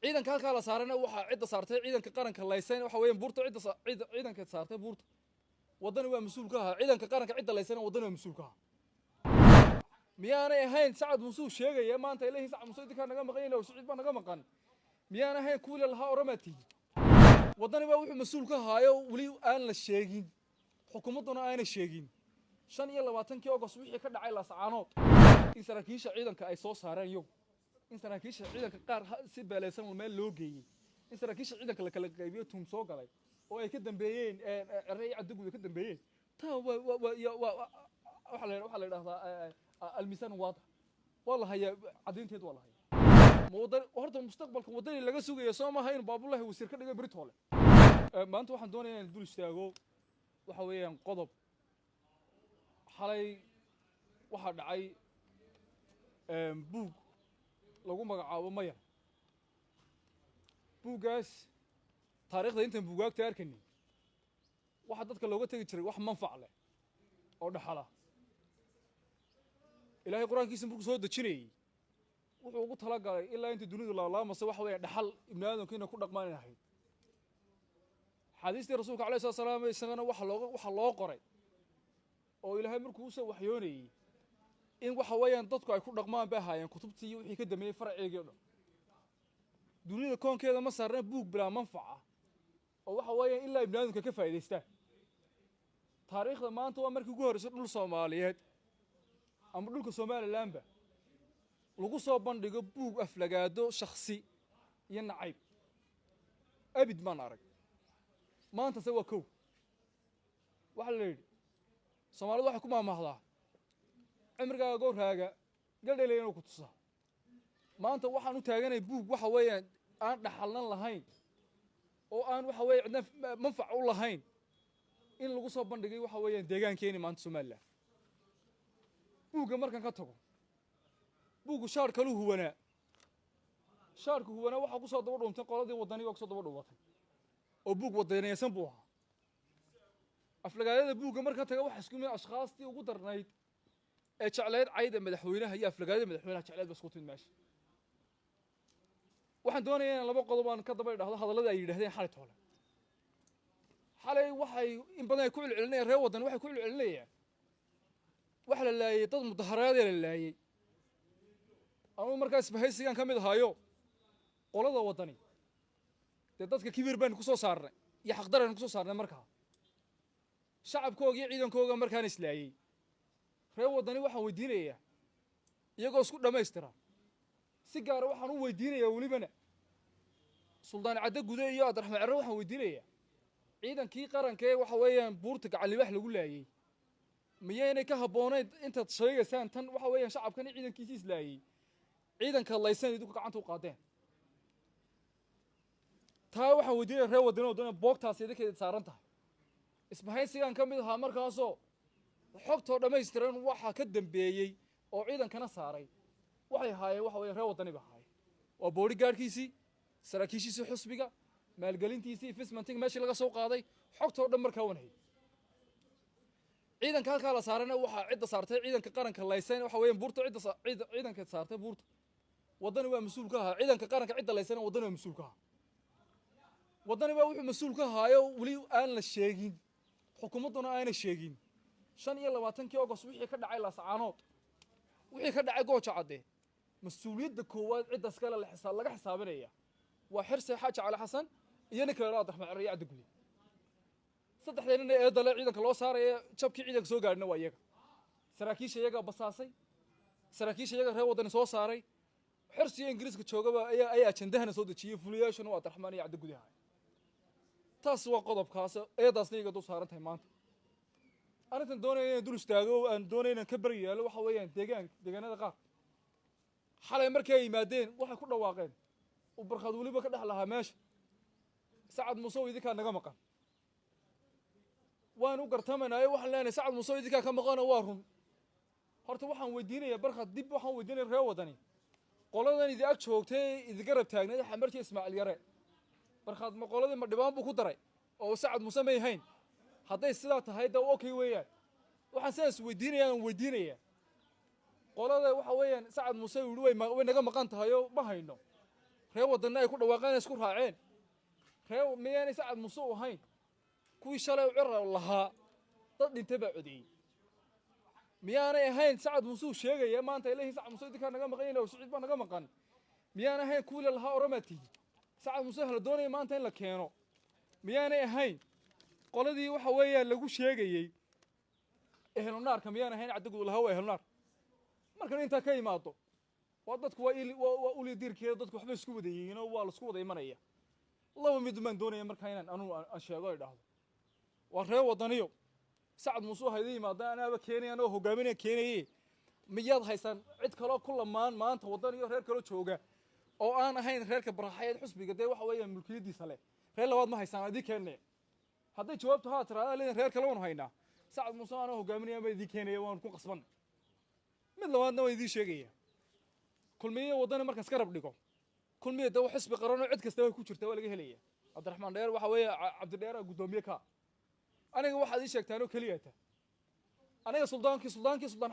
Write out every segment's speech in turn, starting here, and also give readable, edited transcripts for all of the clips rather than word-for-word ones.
ciidanka halkaa la saarana waxaa cidda saartay ciidanka qaranka laysan waxa weeyaan buurta ciidanka saartay buurta wadani waa mas'uul ka ahaa ciidanka qaranka cidda laysan wadani waa mas'uul ka ahaa miyaanay ahayn sacad musuul sheegaya maanta ilaahay sacad musuul idinka naga maqan inuu sicid baa naga maqan miyaanay ahayn kuwii lahaa oramaati wadani waa wuxuu mas'uul ka ahaayo wali aan la sheegin xukuumaduna aanay sheegin 25 August wixii ka dhacay Laascaanood in saraakiisha ciidanka ay soo saareen iyagu in saraakiisha ciidanka qaar si beelaysan meel loo geeyay in saraakiisha ciidanka la kala qaybiyo tum soo galay oo ay ka dambeeyeen eray cadawga ka dambeeyeen taa waxa la yiraahdaa الميزان واضح والله هي عدينتيد والله موضوع horta mustaqbalka wadani laga sugayo Soomaaliya baabulaha wasiir ka dhigay Britole maanta waxaan doonayaa in dul istaago waxa weeyaan qodob xalay waxa dhacay buug lagu magacaabo maya buugaas taariikhda inta buugaagta arkani waxa dadka looga tagi jiray wax manfac leh oo dhaxala إلهي قرآن كيسم بركو سود تشيني وحو تلاقى إلا أنت دوني الله ما سوى حوالي دحل ابن آدم كنا كل رقمان نحيد حديث رسولك عليه الصلاة والسلام يسمعنا وحلا قري أو إلهي مركو سوى وحيوني إن وحوالي أن تذكر كل رقمان بها يعني كتبتي وحي كده من فرع يجينا دوني كون كذا ما صار بوك بلا منفعة أو وحوالي إلا ابن آدم كيف يدسته تاريخ ما أنت وأمريكا جوهر رسول الصوماليات أما دولك Somaliland ba lagu soo bandhigo buug aflagaado shakhsi iyo nacayb abid man arag maanta sawa kow waxa la yiri Soomaalidu waxa ku maamahdaa cimrigaaga gooraaga galdhaleeyna ku tusaa maanta waxaan u taaganay buug waxa weeyaan aan dhaxalnan lahayn oo aan waxa weeyaan manfac u lahayn in lagu soo bandhigay waxa weeyaan deegaankeena maanta Soomaaliland buuga markan ka tago buugu shaar kale huwana shaarku huwana waxa ku soo daba dhuuntay qoladii wadaniga ku soo daba dhuubatay oo buug wadanaysan buu ahaa aflagaadada buuga markan taga waxa isku mid ashqaastii ugu darnayd ee jecleed cayda madaxweynaha iyo aflagaadada madaxweynaha jecleed bas ku tin meesha waxaan doonayaa in laba qodob aan ka daba dhahdo hadallada ay yiraahdeen xalay toole xalay waxay in badan ay ku cilcilinayaan reer wadan waxay ku cilcilinayaan wax la laayay dad mudaharaad la laayay ama markaas bahaysigan kamid ahaayo qolada wadani dadka kibir baan ku soo saarnay iyo xaq daran ku soo saarnay markaa shacabkooga iyo ciidankooga markaan islaayay reer wadani waxaan weydiinayaa iyagoo isku dhameystira si gaar ah waxaan u weydiinayaa walibana suldaan cadde gude iyo Abdiraxmaan Cirro waxaan weydiinayaa ciidankii qaranka ee waxa weeyaan buurta gacan libax lagu laayay miyayna ka haboonayd intaad sheegaysaan tan waxa weeyaan shacabkan ciidankiisa islaayay ciidanka laysan idinku gacanta u qaadeen taa waxaan weydiinayaa reer wadano boogtaas idinka saaran tahay isbahaysigan kamid ahaa markaasoo xogtoo dhameystiran waxa ka dambeeyay oo ciidankana saaray waxay haayeen waxa weeyaan reer wadani ba haay oo bodyguardkiisii saraakiishiisii xusbiga maalgelintiisii investmenting meeshii laga soo qaaday xogtoo dhan markaa wanay ciidanka halkaa la saarana waxa cidda saartay ciidanka qaranka laysan waxa weeyaan buurta ciidanka saartay buurta wadani waa mas'uul ka ahaa ciidanka qaranka cidda laysan wadani waa mas'uul ka ahaa wadani waa wuxuu mas'uul ka ahaayo wali aan la sheegin xukuumaduna aanay sheegin 25 August wixii ka dhacay Laascaanood wixii ka dhacay Gooja Cadde mas'uuliyadda koowaad cidda iskala laga xisaabinaya waa xirsi xaaji cali xasan iyo ninka Abdiraxmaan Cirro Cadde Gude saddexdeena ee dalay ciidanka loo saaray jabkii ciidanka soo gaarina waa iyaga saraakiisha iyaga basaasay saraakiisha iyaga reer wadani soo saaray xirsiga Ingiriiska joogaba ay ajandahana soo dajiyay fuliyaashana waa Abdiraxmaan iyo Cadde Gude taas waa qodobkaas eedaasna iyaga dul saaran tahay maanta arintan doonayeen dul istaago aan doonayeen ka bariyaalo waxa weeyaan deegaanada qaar xalay markay ay yimaadeen waxay ku dhawaaqeen oo barqad waliba ka dhaxlaha meesha sacad muuse idinka naga maqan waan u gartamanay waxaan leenahay sacad muuse idinka ka maqan waa run horta waxaan weydiinayaa barqad dib waxaan weydiinayaa reer wadani qoladan idin ag joogtay idin garab taagnayd xamarkii Ismaaciil Yare barqad ma qoladii ma dhibaan buu ku daray oo sacad muuse may hayn hadday sidaa tahay da okay weeyaan waxaan saas weydiinayaa qolada waxa weeyaan sacad muuse way naga maqan tahay oo ma hayno ree wadana ay ku dhawaaqeen isku raaceen ree miyaan sacad muuse u ahayn kuwii shalay u cirar lahaa dad dhintay baa codeeyey miyaanay ahayn sacad muuse sheegaya maanta ilaahay sacad muuse idinka naga maqan ilaahay suucid baa naga maqan miyaan ahayn kuwii lahaa oramatii sacad muuse hal doonay maanta in la keeno miyaanay ahayn qoladii waxa weeyaan lagu sheegayay ehlu naarka miyaan ahayn caddagu lahaa waa ehlu naar markan inta ka imaado waa dadku waa uli dirkeeda dadku waxba isku wadayeeyeen oo waa la isku wada imanaya laba mid man doonaya markaa inaan aan sheego ay dhaahdo waa ree wadaniyo sacad muuse hayday imaada anaaba keenayaan oo hogaaminaya keenayay miyaad haysan cid kale ku lamaan maanta wadaniyo reer kale jooga oo aan ahayn reerka baraxayd xusbiga de waxa weeyaan mulkiyadiisa leh reer labaad ma haysan adii keenay hadday jawaabtu haa tiraahdo leeyahay reer kale waan haynaa sacad muuse aan hogaaminaya ma idii keenaya waan ku qasban mid labaadna waa idii sheegaya kulmiye wadani markaan iska rab dhigo kulmiye de xisbi qaran oo cid kasta way ku jirtaa waa laga helaya cabdiraxmaan dheer waxa weeye cabdi dheer gudoomiye ka aniga waxaad ii sheegtaan oo kaliya ta aniga suldaan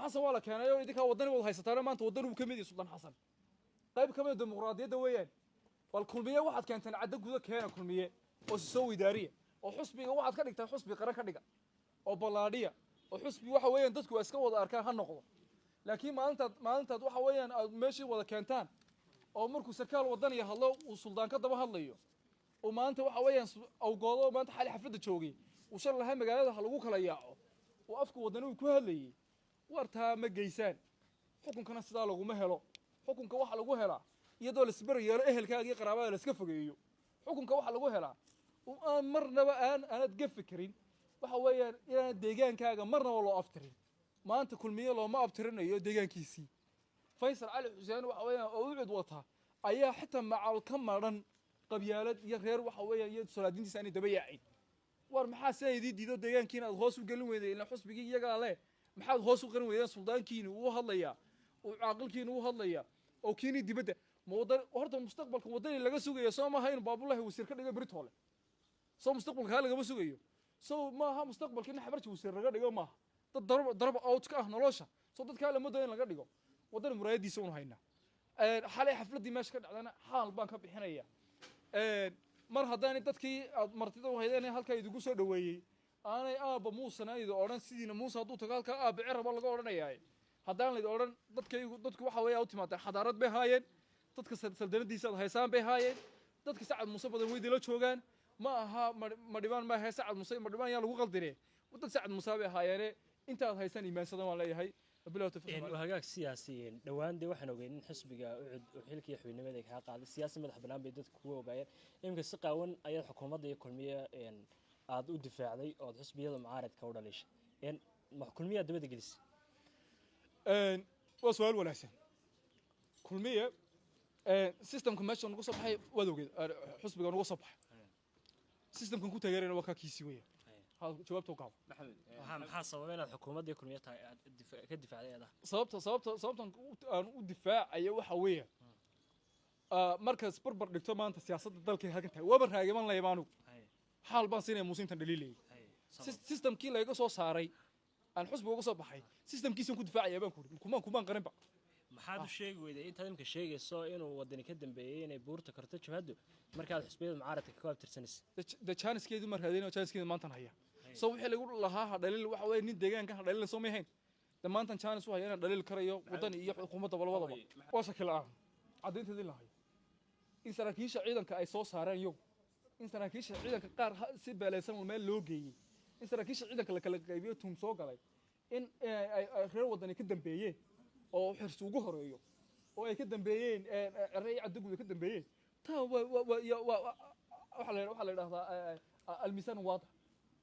xasan waa la keenay oo idinka wadani wada haysataan maanta wadani uu ka mid yahay suldaan xasan qayb ka mid dimuqraadiyadda weeyaan wal kulmiye waxaad keentaan cadda guda keena kulmiye oo soo widaariya oo xusbiga waxaad ka dhigtaa xusbi qaran ka dhiga oo balaadhiya oo xusbi waxa weeyaan dadku iska wada arkaan ha noqdo laakiin maalintaad waxa weeyaan aad meeshii wada keentaan oo markuu sarkaal wadani hadlo uu suldaan ka daba hadlayo oo maanta waxa weeyaan awgoodo maanta xali xafladda joogay uu shal lahaa magaalada lagu kala yaaco oo afku wadani uu ku hadlayay wartaa ma geysaan xukunkana sidaa laguma helo xukunka waxa lagu helaa iyadoo la isbar yeelo ehelkaaga iyo qaraabada la iska fogeeyo xukunka waxa lagu helaa oo marnaba aanad gafi karin waxa weeyaan inaan deegaankaaga marnaba loo aftirin maanta kulmiye looma abtirinayo deegaankiisii faysal cali xuseen waxa weeyaan oo u cid wata ayaa xitaa macal ka maran qabyaalad iyo reer waxa weeyaan iyo salaadiintiisa aan daba yaacin war maxaa saydii diido deegaankiina aad hoos u galin weeday ilaa xusbigii iyaga leh maxaad hoos u qarin weeyeen suldaankiina uu hadlaya oo caaqilkiina uu hadlaya oo kiini dibadda horta mustaqbalka wadani laga sugayo soo ma hayn baabulahi wasiir ka dhigay Britole soo mustaqbalka laga ma sugayo soo ma aha mustaqbalka in xabarti wasiir laga dhigo ma dad darab out ka ah nolosha soo dadka la muddo in laga dhigo wadani muraayadiisa uu hayna xalay xafladii meesha ka dhacdana xaal baan ka bixinaya mar haddaan dadkii martida u haydeen halka idigu soo dhaweeyay aanay aaba muusana idoo oran sidiina muusa hadduu tagaalka aaba ciraba laga oranayaa haddaan la oran dadku waxa weeye u timaadeen xadaarad bay haayeen dadka saldanadiisa haysaan bay haayeen dadka sacad muuse badan way dilo joogaan ma aha madhibaan ma haysa sacad muuse madhibaan yaa lagu qaldinay dad sacad muuse bay haayeen inta aad haysan iimaansadan waan leeyahay bilow tafsiir hagaag siyaasiyiin dhawaan de waxaan ogeyn in xisbiga xilkii xubinimada ka qaaday siyaasi madax banaan bay dadku ku ogaayeen imka si qaawan ayaa xukuumadda iyo kulmiye aad u difaacday oo xisbiyada mucaaradka u dhalishay kulmiye dabada gelisay waa su'aal wanaagsan kulmiye systemka meesha nagu soo baxay wadawgeed xisbiga nagu soo baxay systemkan ku taageerayna waa ka kiisi weeyaan jawaabta u qaab maxaa sababay inaad xukuumadda iyo kulmiye ka difaacday sababtan aan u difaacayo waxa weeyaan markaas barbar dhigto maanta siyaasadda dalka halkan tahay waba raagiman laymaanu xaal baan siinaya muusintan dhaliilay systemkii laga soo saaray aan xusbiga uga soo baxay systemkiisan ku difaacaya baan ku ri kumaan qarinba maxaad u sheegi weyday intaad imka sheegayso inuu wadani ka dambeeyay inay buurta karto jabhadu markaad xisbiyada mucaaradka ka abtirsanaysa de jaaniskeedu ma raadin oo jaaniskeedu maantan haya soo wixii lagu lahaa hadhalil waxa weeye nin deegaanka hadhalil soo meehayn de maantan jaanis waxa inaan dhalil karayo wadani iyo xukuumadda labadaba waa shakil ah cadeynteedii lahayo in saraakiisha ciidanka ay soo saareen iyagu in saraakiisha ciidanka qaar si beelaysan meel loo geeyay in saraakiisha ciidanka la kala qaybiyo tuum soo galay in ay reer wadani ka dambeeyeen oo xirsi ugu horeeyo oo ay ka dambeeyeen ciray caddaguda ka dambeeyeen taa waxa la yiraahdaa almisan waada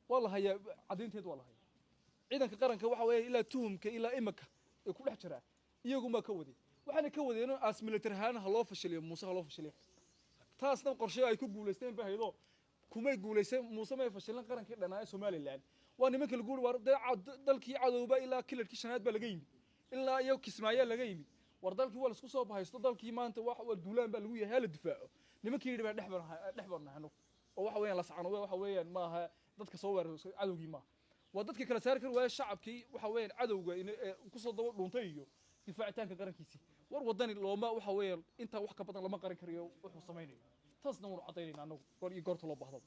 wala haya cadeynteed wala haya ciidanka qaranka waxa weeye ilaa tuhumka ilaa imaka ee ku dhex jira iyagu ma ka waday waxaana ka wadeen as military ahaan loo fashiliyo muuse loo fashiliyo taasna qorshe ay ku guuleysteen bahaydo kumay guuleysan muuse ma fashilan qarankii dhanaa Soomaaliland waa nimanka lagu war dalkii cadowba ilaa kilarkii shanaad ba laga yimid ilaa iyo kismaayo laga yimid war dalkii waa la isku soo bahaysto dalkii maanta wax duulaan ba lagu yahay la difaaco nimankii dhibaan dhexbarnaano oo waxa weeyaan la sacano waxa weeyaan ma aha dadka soo weerar cadowgii ma waa dadka kala saar kar waa shacabkii waxa weeyaan cadowga ku soo daba dhuuntay iyo difaacitaanka qarankiisa war wadani looma waxa weeyaan inta wax ka badan lama qaran kariyo wuxuu sameeyay taasna wuu cadeynayna anagu goor iyo goorta loo baahdo